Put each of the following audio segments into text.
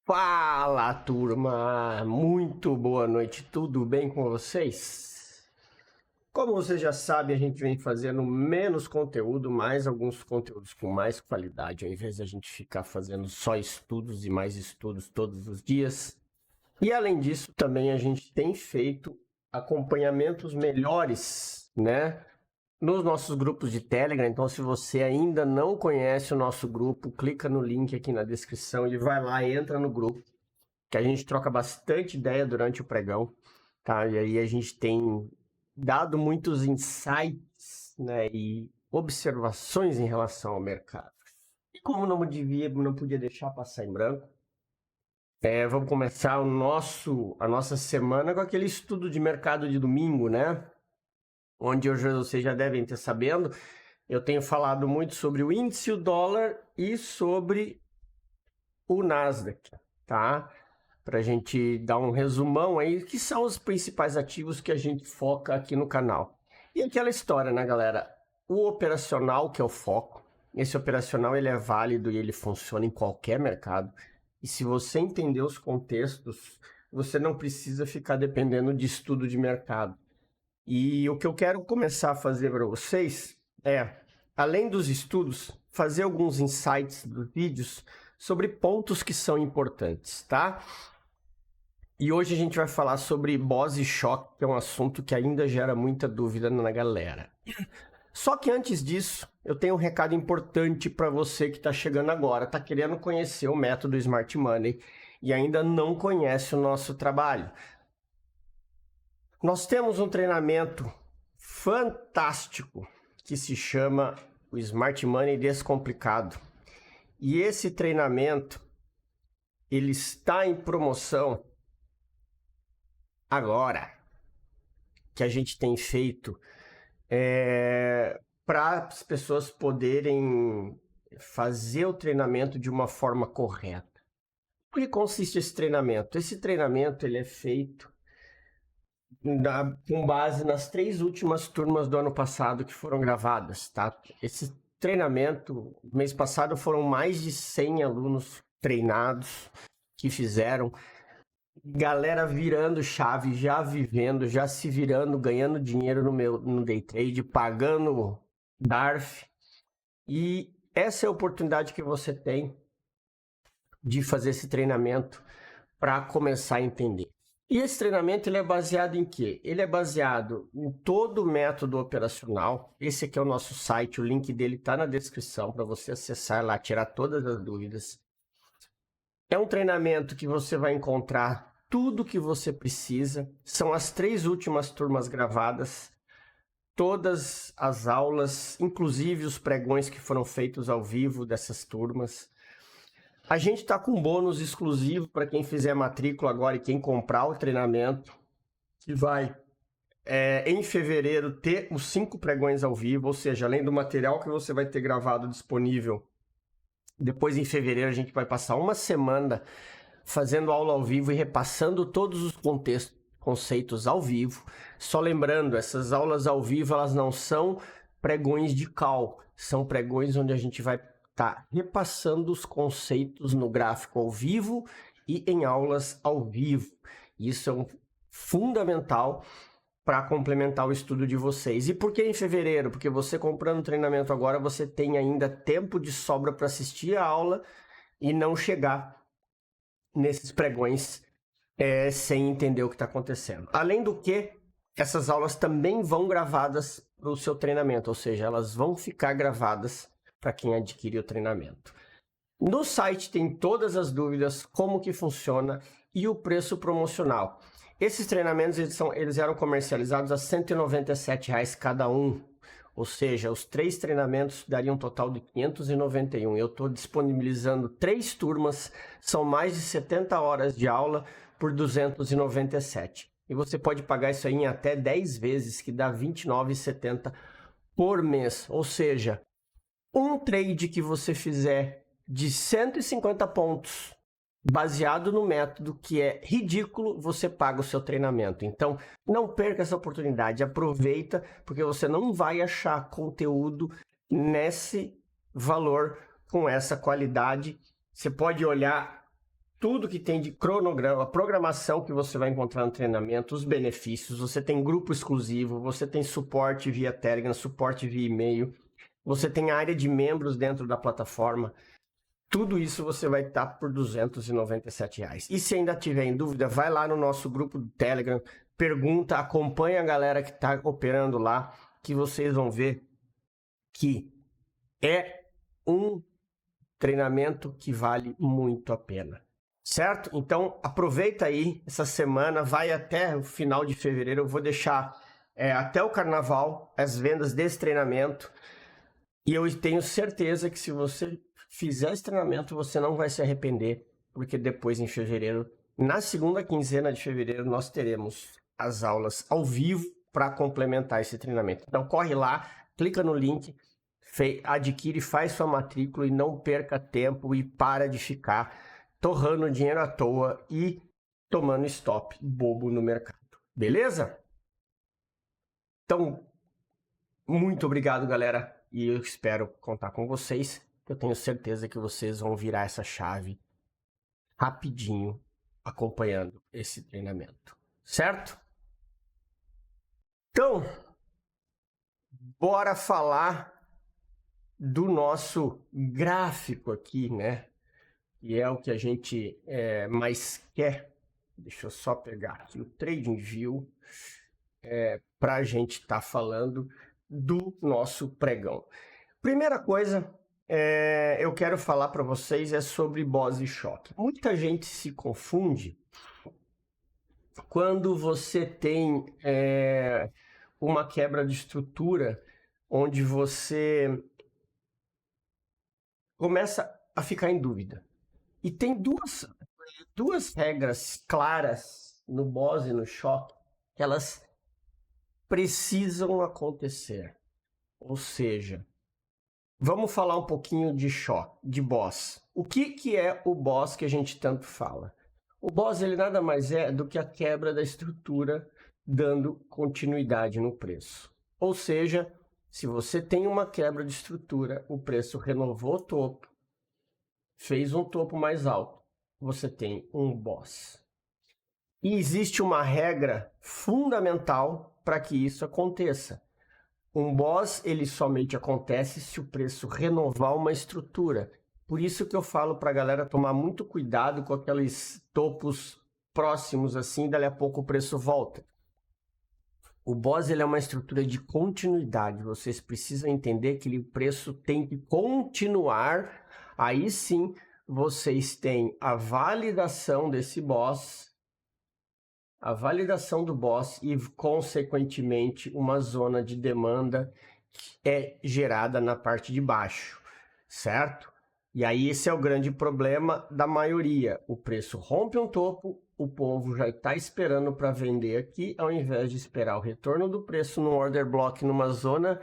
Fala, turma! Muito boa noite, tudo bem com vocês? Como vocês já sabem, a gente vem fazendo menos conteúdo, mais alguns conteúdos com mais qualidade, ao invés de a gente ficar fazendo só estudos e mais estudos todos os dias. E além disso, também a gente tem feito acompanhamentos melhores, né? Nos nossos grupos de Telegram. Então, se você ainda não conhece o nosso grupo, clica no link aqui na descrição e vai lá, entra no grupo, que a gente troca bastante ideia durante o pregão, tá? E aí a gente tem dado muitos insights, né, e observações em relação ao mercado. E como não podia deixar passar em branco, vamos começar a nossa semana com aquele estudo de mercado de domingo, né? Onde hoje vocês já devem estar sabendo, eu tenho falado muito sobre o índice, o dólar e sobre o Nasdaq, tá? Para a gente dar um resumão aí, que são os principais ativos que a gente foca aqui no canal. E aquela história, né, galera? O operacional, que é o foco, esse operacional ele é válido e ele funciona em qualquer mercado. E se você entender os contextos, você não precisa ficar dependendo de estudo de mercado. E o que eu quero começar a fazer para vocês é, além dos estudos, fazer alguns insights dos vídeos sobre pontos que são importantes, tá? E hoje a gente vai falar sobre Bose-Choque, que é um assunto que ainda gera muita dúvida na galera. Só que antes disso, eu tenho um recado importante para você que está chegando agora, está querendo conhecer o método Smart Money e ainda não conhece o nosso trabalho. Nós temos um treinamento fantástico que se chama o Smart Money Descomplicado. E esse treinamento, ele está em promoção agora, que a gente tem feito para as pessoas poderem fazer o treinamento de uma forma correta. O que consiste esse treinamento? Esse treinamento ele é feito com base nas 3 últimas turmas do ano passado que foram gravadas, tá? Esse treinamento, mês passado, foram mais de 100 alunos treinados que fizeram. Galera virando chave, já vivendo, já se virando, ganhando dinheiro no day trade, pagando DARF. E essa é a oportunidade que você tem de fazer esse treinamento para começar a entender. E esse treinamento ele é baseado em quê? Ele é baseado em todo o método operacional. Esse aqui é o nosso site, o link dele está na descrição para você acessar lá, tirar todas as dúvidas. É um treinamento que você vai encontrar tudo que você precisa. São as 3 últimas turmas gravadas, todas as aulas, inclusive os pregões que foram feitos ao vivo dessas turmas. A gente está com um bônus exclusivo para quem fizer matrícula agora e quem comprar o treinamento, que vai, em fevereiro, ter os 5 pregões ao vivo, ou seja, além do material que você vai ter gravado disponível, depois em fevereiro a gente vai passar uma semana fazendo aula ao vivo e repassando todos os conceitos ao vivo. Só lembrando, essas aulas ao vivo elas não são pregões de call, são pregões onde a gente vai estar repassando os conceitos no gráfico ao vivo e em aulas ao vivo. Isso é fundamental para complementar o estudo de vocês. E por que em fevereiro? Porque você comprando o treinamento agora, você tem ainda tempo de sobra para assistir a aula e não chegar nesses pregões sem entender o que está acontecendo. Além do que, essas aulas também vão gravadas para o seu treinamento, ou seja, elas vão ficar gravadas para quem adquirir o treinamento. No site tem todas as dúvidas, como que funciona e o preço promocional. Esses treinamentos eles eram comercializados a R$ 197 cada um, ou seja, os 3 treinamentos dariam um total de 591. Eu estou disponibilizando 3 turmas, são mais de 70 horas de aula por 297. E você pode pagar isso aí em até 10 vezes, que dá R$ 29,70 por mês, ou seja, um trade que você fizer de 150 pontos, baseado no método que é ridículo, você paga o seu treinamento. Então, não perca essa oportunidade, aproveita, porque você não vai achar conteúdo nesse valor, com essa qualidade. Você pode olhar tudo que tem de cronograma, programação que você vai encontrar no treinamento, os benefícios, você tem grupo exclusivo, você tem suporte via Telegram, suporte via e-mail, você tem área de membros dentro da plataforma. Tudo isso você vai estar por R$ 297. E se ainda tiver em dúvida, vai lá no nosso grupo do Telegram, pergunta, acompanha a galera que está operando lá, que vocês vão ver que é um treinamento que vale muito a pena, certo? Então aproveita aí essa semana, vai até o final de fevereiro, eu vou deixar até o carnaval as vendas desse treinamento, e eu tenho certeza que se você fizer esse treinamento, você não vai se arrepender, porque depois em fevereiro, na segunda quinzena de fevereiro, nós teremos as aulas ao vivo para complementar esse treinamento. Então corre lá, clica no link, adquire, faz sua matrícula e não perca tempo e para de ficar torrando dinheiro à toa e tomando stop bobo no mercado. Beleza? Então, muito obrigado, galera. E eu espero contar com vocês. Eu tenho certeza que vocês vão virar essa chave rapidinho acompanhando esse treinamento. Certo? Então, bora falar do nosso gráfico aqui, né? E é o que a gente mais quer. Deixa eu só pegar aqui o TradingView para a gente estar falando do nosso pregão. Primeira coisa, eu quero falar para vocês sobre Bose Choque. Muita gente se confunde quando você tem uma quebra de estrutura onde você começa a ficar em dúvida. E tem duas regras claras no Bose e no choque que elas precisam acontecer. Ou seja, vamos falar um pouquinho de choque, de Bose. O que é o Bose que a gente tanto fala? O Bose ele nada mais é do que a quebra da estrutura dando continuidade no preço. Ou seja, se você tem uma quebra de estrutura, o preço renovou o topo, fez um topo mais alto, você tem um Bose. E existe uma regra fundamental para que isso aconteça. Um Bose ele somente acontece se o preço renovar uma estrutura. Por isso que eu falo para a galera tomar muito cuidado com aqueles topos próximos assim, dali a pouco o preço volta. O Bose ele é uma estrutura de continuidade, vocês precisam entender que o preço tem que continuar, aí sim vocês têm a validação desse Bose, a validação do Bose e, consequentemente, uma zona de demanda que é gerada na parte de baixo, certo? E aí esse é o grande problema da maioria, o preço rompe um topo, o povo já está esperando para vender aqui, ao invés de esperar o retorno do preço no order block, numa zona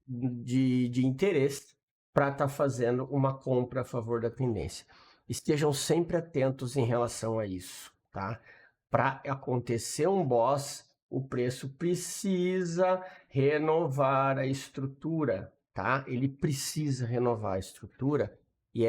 de interesse, para estar fazendo uma compra a favor da tendência. Estejam sempre atentos em relação a isso, tá? Para acontecer um Bose, o preço precisa renovar a estrutura, tá? Ele precisa renovar a estrutura e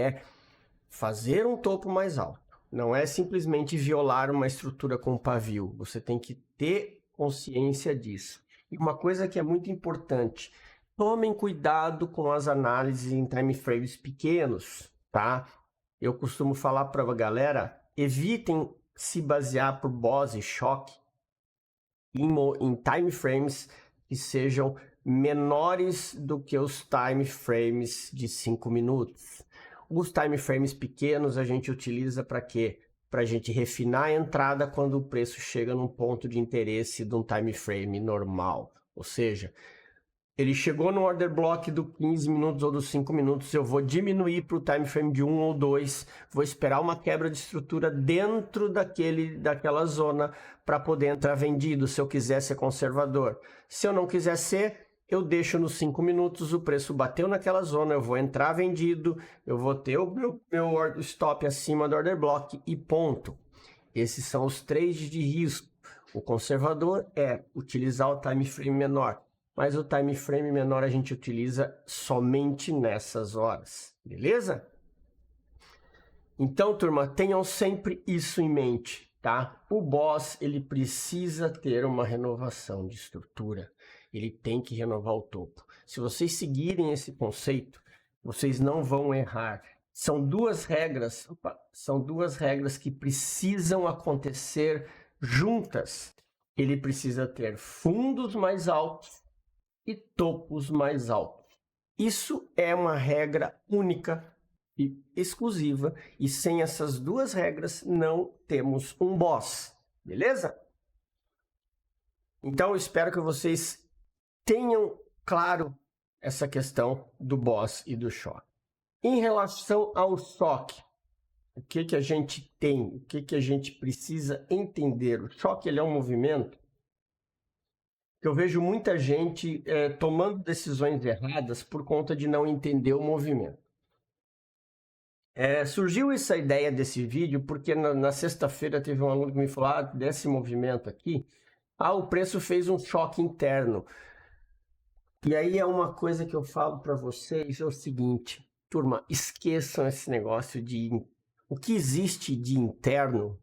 fazer um topo mais alto. Não é simplesmente violar uma estrutura com pavio. Você tem que ter consciência disso. E uma coisa que é muito importante, tomem cuidado com as análises em time frames pequenos, tá? Eu costumo falar para a galera, evitem se basear por Bose e choque em time frames que sejam menores do que os time frames de 5 minutos. Os time frames pequenos a gente utiliza para quê? Para a gente refinar a entrada quando o preço chega num ponto de interesse de um time frame normal. Ou seja, ele chegou no order block do 15 minutos ou dos 5 minutos, eu vou diminuir para o time frame de 1 ou 2, vou esperar uma quebra de estrutura dentro daquela zona para poder entrar vendido, se eu quiser ser conservador. Se eu não quiser ser, eu deixo nos 5 minutos, o preço bateu naquela zona, eu vou entrar vendido, eu vou ter o meu stop acima do order block e ponto. Esses são os trades de risco. O conservador é utilizar o time frame menor, mas o time frame menor a gente utiliza somente nessas horas, beleza? Então, turma, tenham sempre isso em mente, tá? O boss, ele precisa ter uma renovação de estrutura. Ele tem que renovar o topo. Se vocês seguirem esse conceito, vocês não vão errar. São duas regras que precisam acontecer juntas. Ele precisa ter fundos mais altos e topos mais altos. Isso é uma regra única e exclusiva, e sem essas duas regras não temos um boss, beleza? Então eu espero que vocês tenham claro essa questão do boss e do choque. Em relação ao choque, o que a gente tem, o que a gente precisa entender? O choque, ele é um movimento que eu vejo muita gente tomando decisões erradas por conta de não entender o movimento. Surgiu essa ideia desse vídeo porque na sexta-feira teve um aluno que me falou desse movimento aqui, o preço fez um choque interno. E aí é uma coisa que eu falo para vocês, é o seguinte, turma, esqueçam esse negócio de... O que existe de interno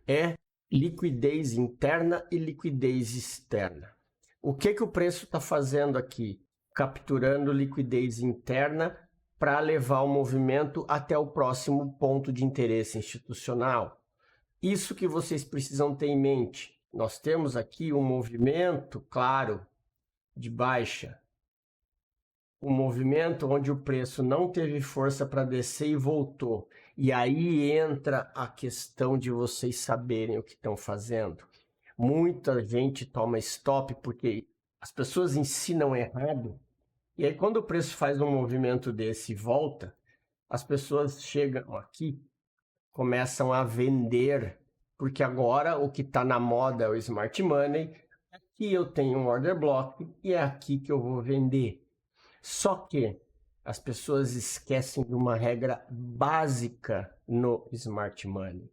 é liquidez interna e liquidez externa. O que o preço está fazendo aqui? Capturando liquidez interna para levar o movimento até o próximo ponto de interesse institucional. Isso que vocês precisam ter em mente. Nós temos aqui um movimento, claro, de baixa. Um movimento onde o preço não teve força para descer e voltou. E aí entra a questão de vocês saberem o que estão fazendo. Muita gente toma stop porque as pessoas ensinam errado. E aí quando o preço faz um movimento desse e volta, as pessoas chegam aqui, começam a vender, porque agora o que está na moda é o Smart Money. Aqui eu tenho um order block e é aqui que eu vou vender. Só que as pessoas esquecem de uma regra básica no Smart Money.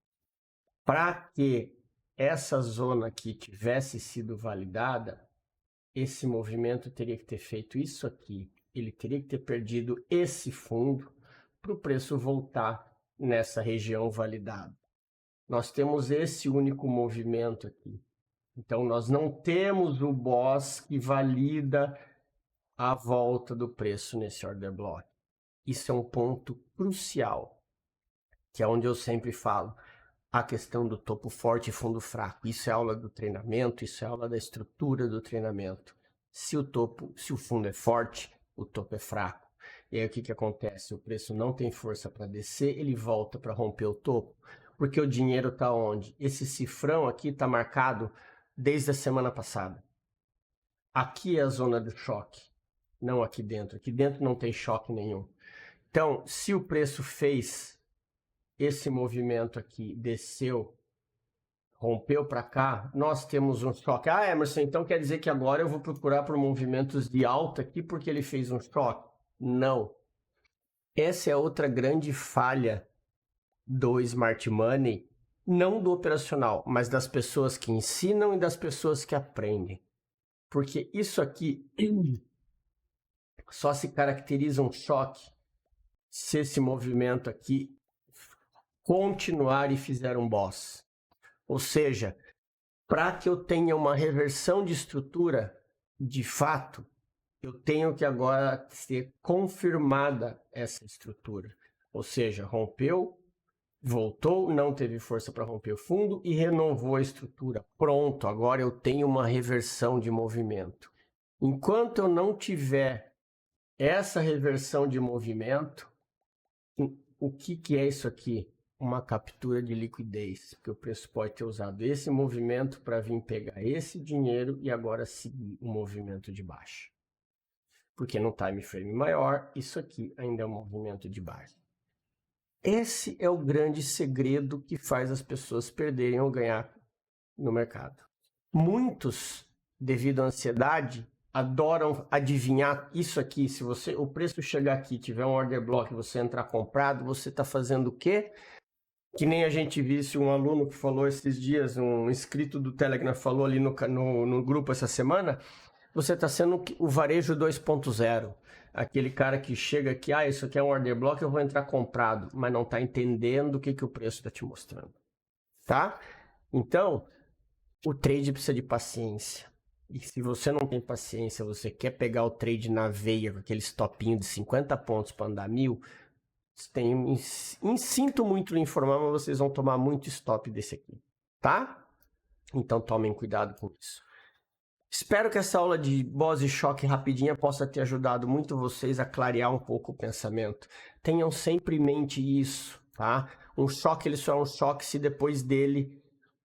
Para que essa zona aqui tivesse sido validada, esse movimento teria que ter feito isso aqui. Ele teria que ter perdido esse fundo para o preço voltar nessa região validada. Nós temos esse único movimento aqui. Então, nós não temos o boss que valida a volta do preço nesse order block. Isso é um ponto crucial, que é onde eu sempre falo, a questão do topo forte e fundo fraco. Isso é aula do treinamento, isso é aula da estrutura do treinamento. Se o fundo é forte, o topo é fraco. E aí o que acontece? O preço não tem força para descer, ele volta para romper o topo. Porque o dinheiro está onde? Esse cifrão aqui está marcado desde a semana passada. Aqui é a zona do choque. Não aqui dentro. Aqui dentro não tem choque nenhum. Então, se o preço fez esse movimento aqui, desceu, rompeu para cá, nós temos um choque. Emerson, então quer dizer que agora eu vou procurar por movimentos de alta aqui porque ele fez um choque? Não. Essa é outra grande falha do Smart Money, não do operacional, mas das pessoas que ensinam e das pessoas que aprendem. Porque isso aqui só se caracteriza um choque se esse movimento aqui continuar e fizer um boss. Ou seja, para que eu tenha uma reversão de estrutura, de fato, eu tenho que agora ser confirmada essa estrutura. Ou seja, rompeu, voltou, não teve força para romper o fundo e renovou a estrutura. Pronto, agora eu tenho uma reversão de movimento. Enquanto eu não tiver essa reversão de movimento, o que é isso aqui? Uma captura de liquidez, porque o preço pode ter usado esse movimento para vir pegar esse dinheiro e agora seguir o movimento de baixa. Porque no time frame maior, isso aqui ainda é um movimento de baixa. Esse é o grande segredo que faz as pessoas perderem ou ganhar no mercado. Muitos, devido à ansiedade, adoram adivinhar isso aqui. Se o preço chegar aqui, tiver um order block, você entrar comprado, você está fazendo o quê? Que nem a gente visse um aluno que falou esses dias, um inscrito do Telegram falou ali no grupo essa semana, você está sendo o varejo 2.0. aquele cara que chega aqui, isso aqui é um order block, eu vou entrar comprado, mas não está entendendo o que o preço está te mostrando, tá? Então, o trade precisa de paciência. E se você não tem paciência, você quer pegar o trade na veia com aquele stopinho de 50 pontos para andar 1000, sinto muito lhe informar, mas vocês vão tomar muito stop desse aqui, tá? Então tomem cuidado com isso. Espero que essa aula de Boss e choque rapidinha possa ter ajudado muito vocês a clarear um pouco o pensamento. Tenham sempre em mente isso, tá? Um choque, ele só é um choque se depois dele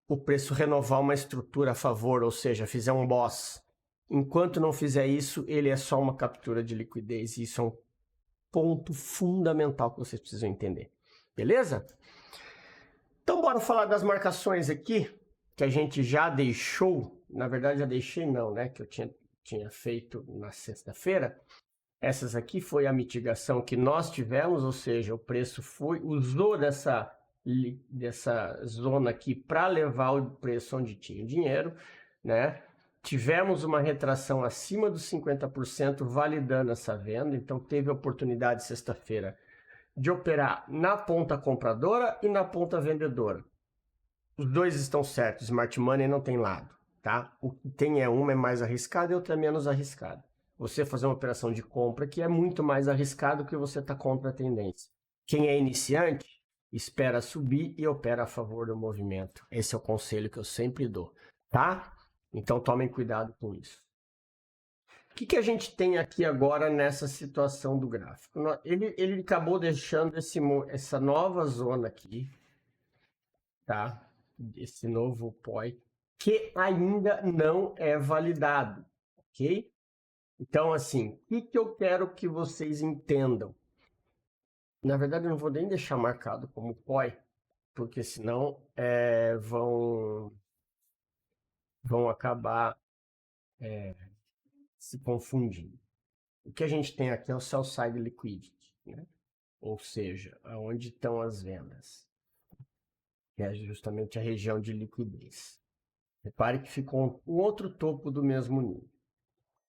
o preço renovar uma estrutura a favor, ou seja, fizer um Boss. Enquanto não fizer isso, ele é só uma captura de liquidez. E isso é um ponto fundamental que vocês precisam entender. Beleza? Então, bora falar das marcações aqui, que a gente já deixou. Na verdade, já deixei não, né? Que eu tinha feito na sexta-feira. Essas aqui foi a mitigação que nós tivemos, ou seja, o preço usou dessa zona aqui para levar o preço onde tinha o dinheiro, né? Tivemos uma retração acima dos 50% validando essa venda, então teve a oportunidade sexta-feira de operar na ponta compradora e na ponta vendedora. Os dois estão certos, Smart Money não tem lado, tá? O que tem uma é mais arriscado e outra é menos arriscado. Você fazer uma operação de compra que é muito mais arriscado que você está contra a tendência. Quem é iniciante, espera subir e opera a favor do movimento. Esse é o conselho que eu sempre dou, tá? Então tomem cuidado com isso. O que a gente tem aqui agora nessa situação do gráfico? Ele acabou deixando essa nova zona aqui, tá? Esse novo POI, que ainda não é validado, ok? Então, assim, o que eu quero que vocês entendam? Na verdade, eu não vou nem deixar marcado como POI, porque senão vão acabar se confundindo. O que a gente tem aqui é o Sell Side Liquidity, né? Ou seja, aonde estão as vendas, que é justamente a região de liquidez. Repare que ficou um outro topo do mesmo nível.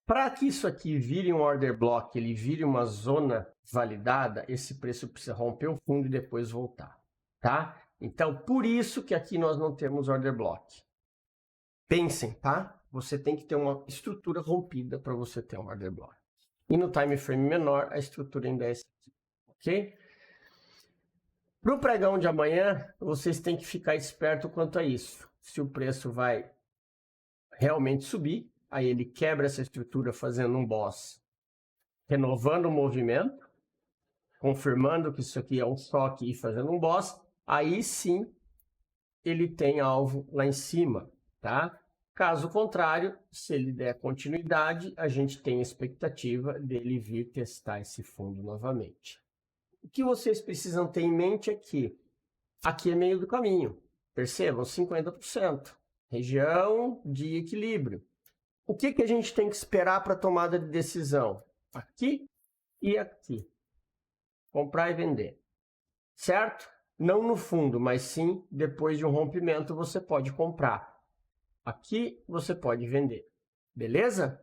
Para que isso aqui vire um order block, ele vire uma zona validada, esse preço precisa romper o fundo e depois voltar, tá? Então, por isso que aqui nós não temos order block. Pensem, tá? Você tem que ter uma estrutura rompida para você ter um order block. E no time frame menor, a estrutura ainda é essa aqui, ok? Para o pregão de amanhã, vocês têm que ficar esperto quanto a isso. Se o preço vai realmente subir, aí ele quebra essa estrutura fazendo um Boss, renovando o movimento, confirmando que isso aqui é um choque e fazendo um Boss, aí sim ele tem alvo lá em cima, tá? Caso contrário, se ele der continuidade, a gente tem a expectativa dele vir testar esse fundo novamente. O que vocês precisam ter em mente é que aqui é meio do caminho. Percebam, 50%. Região de equilíbrio. O que a gente tem que esperar para a tomada de decisão? Aqui e aqui. Comprar e vender. Certo? Não no fundo, mas sim depois de um rompimento você pode comprar. Aqui você pode vender. Beleza?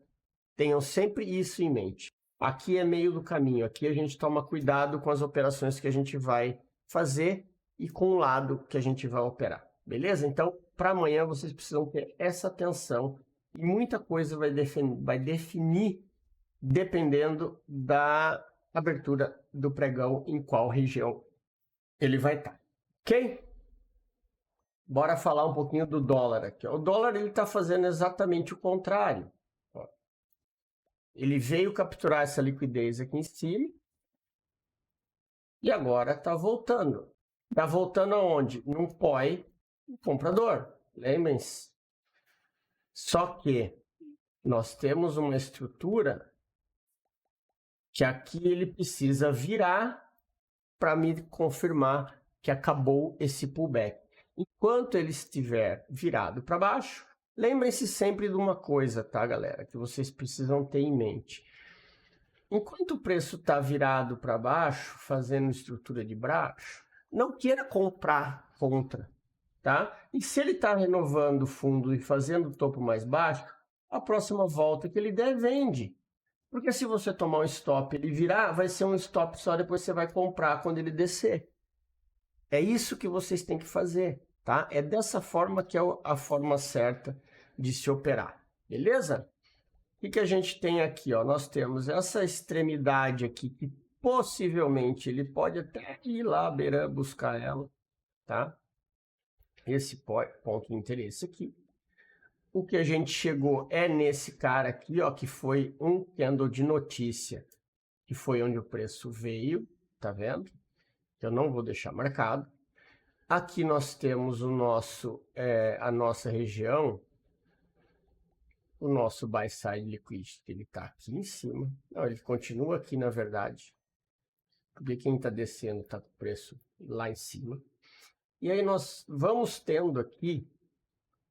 Tenham sempre isso em mente. Aqui é meio do caminho. Aqui a gente toma cuidado com as operações que a gente vai fazer e com o lado que a gente vai operar. Beleza? Então, para amanhã vocês precisam ter essa atenção e muita coisa vai definir dependendo da abertura do pregão em qual região ele vai estar. Ok? Bora falar um pouquinho do dólar aqui. O dólar ele está fazendo exatamente o contrário. Ele veio capturar essa liquidez aqui em cima e agora está voltando. Está voltando aonde? Num POI comprador. Lembrem-se. Só que nós temos uma estrutura que aqui ele precisa virar para me confirmar que acabou esse pullback. Enquanto ele estiver virado para baixo, lembrem-se sempre de uma coisa, tá, galera? Que vocês precisam ter em mente. Enquanto o preço está virado para baixo, fazendo estrutura de baixo, não queira comprar contra, tá? E se ele está renovando o fundo e fazendo o topo mais baixo, a próxima volta que ele der, vende. Porque se você tomar um stop e ele virar, vai ser um stop só, depois você vai comprar quando ele descer. É isso que vocês têm que fazer, tá? É dessa forma que é a forma certa de se operar, beleza? O que a gente tem aqui, ó? Nós temos essa extremidade aqui, que possivelmente ele pode até ir lá beirando, buscar ela, tá? Esse ponto de interesse aqui. O que a gente chegou é nesse cara aqui, ó, que foi um candle de notícia, que foi onde o preço veio, tá vendo? Eu não vou deixar marcado. Aqui nós temos o nosso, a nossa região, o nosso buy side liquidity, ele está aqui em cima. Não, ele continua aqui na verdade, porque quem está descendo está com o preço lá em cima. E aí nós vamos tendo aqui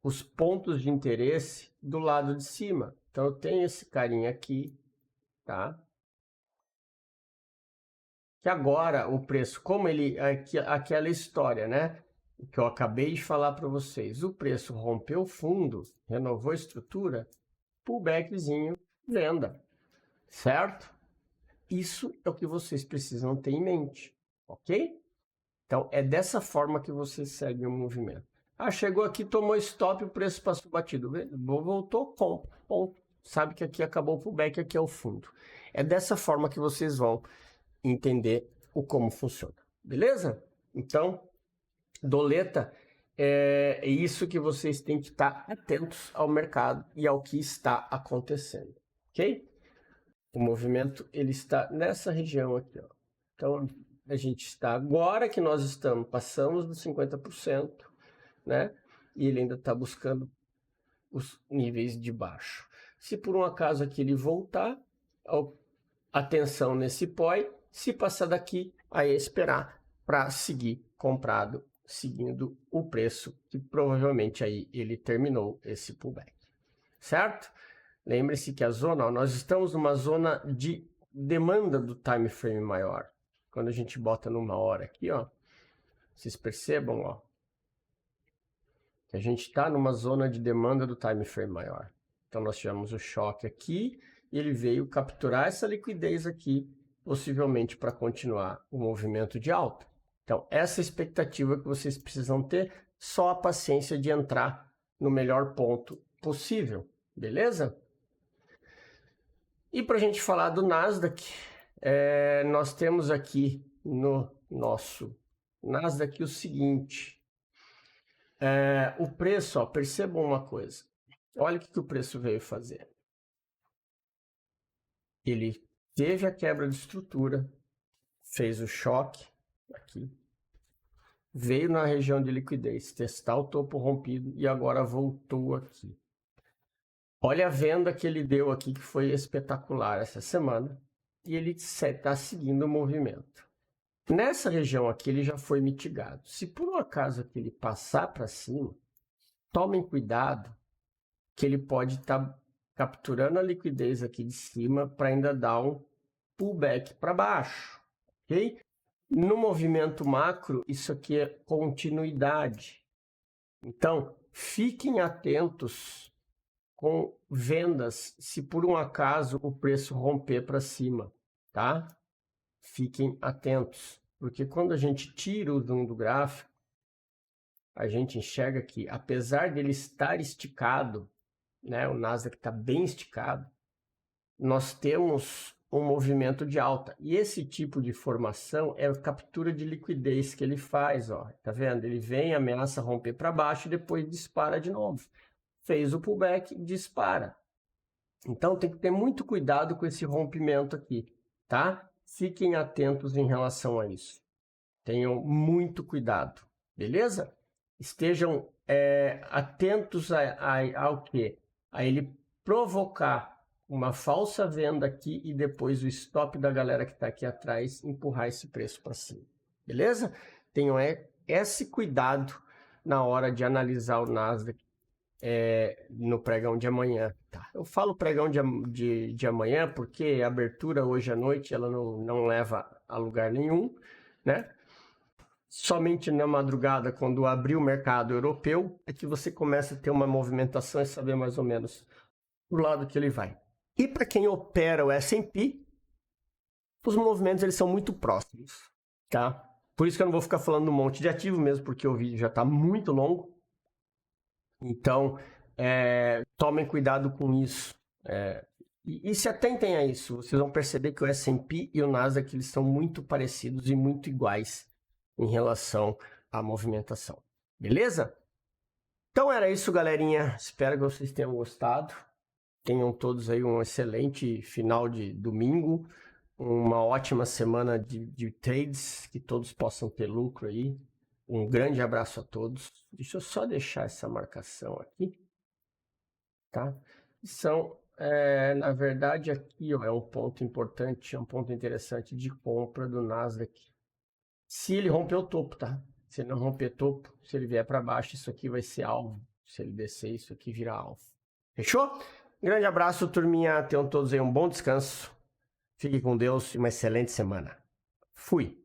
os pontos de interesse do lado de cima. Então eu tenho esse carinha aqui, tá? Que agora o preço, como ele, aquela história, né? Que eu acabei de falar para vocês, o preço rompeu o fundo, renovou a estrutura, pullbackzinho, venda, certo? Isso é o que vocês precisam ter em mente, ok? Então é dessa forma que você segue o movimento. Ah, chegou aqui, tomou stop, o preço passou batido, voltou, compra, ponto. Sabe que aqui acabou o pullback, aqui é o fundo. É dessa forma que vocês vão entender o como funciona, beleza? Então, doleta é isso que vocês têm que estar atentos ao mercado e ao que está acontecendo, ok? O movimento ele está nessa região aqui, ó. Então a gente está agora que nós estamos, passamos dos 50%, né? E ele ainda está buscando os níveis de baixo. Se por um acaso aqui ele voltar, atenção nesse POI. Se passar daqui, aí é esperar para seguir comprado, seguindo o preço, que provavelmente aí ele terminou esse pullback, certo? Lembre-se que a zona, ó, nós estamos numa zona de demanda do time frame maior. Quando a gente bota numa hora aqui, ó, vocês percebam, ó, que a gente está numa zona de demanda do time frame maior. Então nós tivemos o choque aqui e ele veio capturar essa liquidez aqui, possivelmente para continuar o movimento de alta. Então, essa expectativa que vocês precisam ter, só a paciência de entrar no melhor ponto possível, beleza? E para a gente falar do Nasdaq, nós temos aqui no nosso Nasdaq o seguinte, o preço, ó, percebam uma coisa, olha o que o preço veio fazer. Ele teve a quebra de estrutura, fez o choque aqui, veio na região de liquidez, testar o topo rompido e agora voltou aqui. Olha a venda que ele deu aqui, que foi espetacular essa semana, e ele está seguindo o movimento. Nessa região aqui ele já foi mitigado. Se por um acaso aqui ele passar para cima, tomem cuidado que ele pode estar capturando a liquidez aqui de cima para ainda dar um pullback para baixo, ok? No movimento macro, isso aqui é continuidade. Então, fiquem atentos com vendas se por um acaso o preço romper para cima, tá? Fiquem atentos, porque quando a gente tira o zoom do gráfico, a gente enxerga que, apesar dele estar esticado, né, o Nasdaq está bem esticado, nós temos um movimento de alta. E esse tipo de formação é a captura de liquidez que ele faz, ó. Tá vendo? Ele vem, ameaça romper para baixo e depois dispara de novo. Fez o pullback, dispara. Então tem que ter muito cuidado com esse rompimento aqui, tá? Fiquem atentos em relação a isso. Tenham muito cuidado, beleza? Estejam atentos ao quê? A ele provocar uma falsa venda aqui e depois o stop da galera que está aqui atrás empurrar esse preço para cima, beleza? Tenham esse cuidado na hora de analisar o Nasdaq no pregão de amanhã. Tá? Eu falo pregão de amanhã porque a abertura hoje à noite ela não leva a lugar nenhum, né? Somente na madrugada, quando abrir o mercado europeu, é que você começa a ter uma movimentação e saber mais ou menos o lado que ele vai. E para quem opera o S&P, os movimentos eles são muito próximos, tá? Por isso que eu não vou ficar falando um monte de ativo mesmo, porque o vídeo já está muito longo. Então, tomem cuidado com isso. E se atentem a isso. Vocês vão perceber que o S&P e o Nasdaq eles são muito parecidos e muito iguais em relação à movimentação. Beleza? Então era isso, galerinha. Espero que vocês tenham gostado. Tenham todos aí um excelente final de domingo. Uma ótima semana de trades. Que todos possam ter lucro aí. Um grande abraço a todos. Deixa eu só deixar essa marcação aqui. Tá? Na verdade, aqui ó, é um ponto importante, é um ponto interessante de compra do Nasdaq. Se ele romper o topo, tá? Se ele não romper topo, se ele vier para baixo, isso aqui vai ser alvo. Se ele descer, isso aqui vira alvo. Fechou? Grande abraço, turminha. Tenham todos aí um bom descanso. Fique com Deus e uma excelente semana. Fui!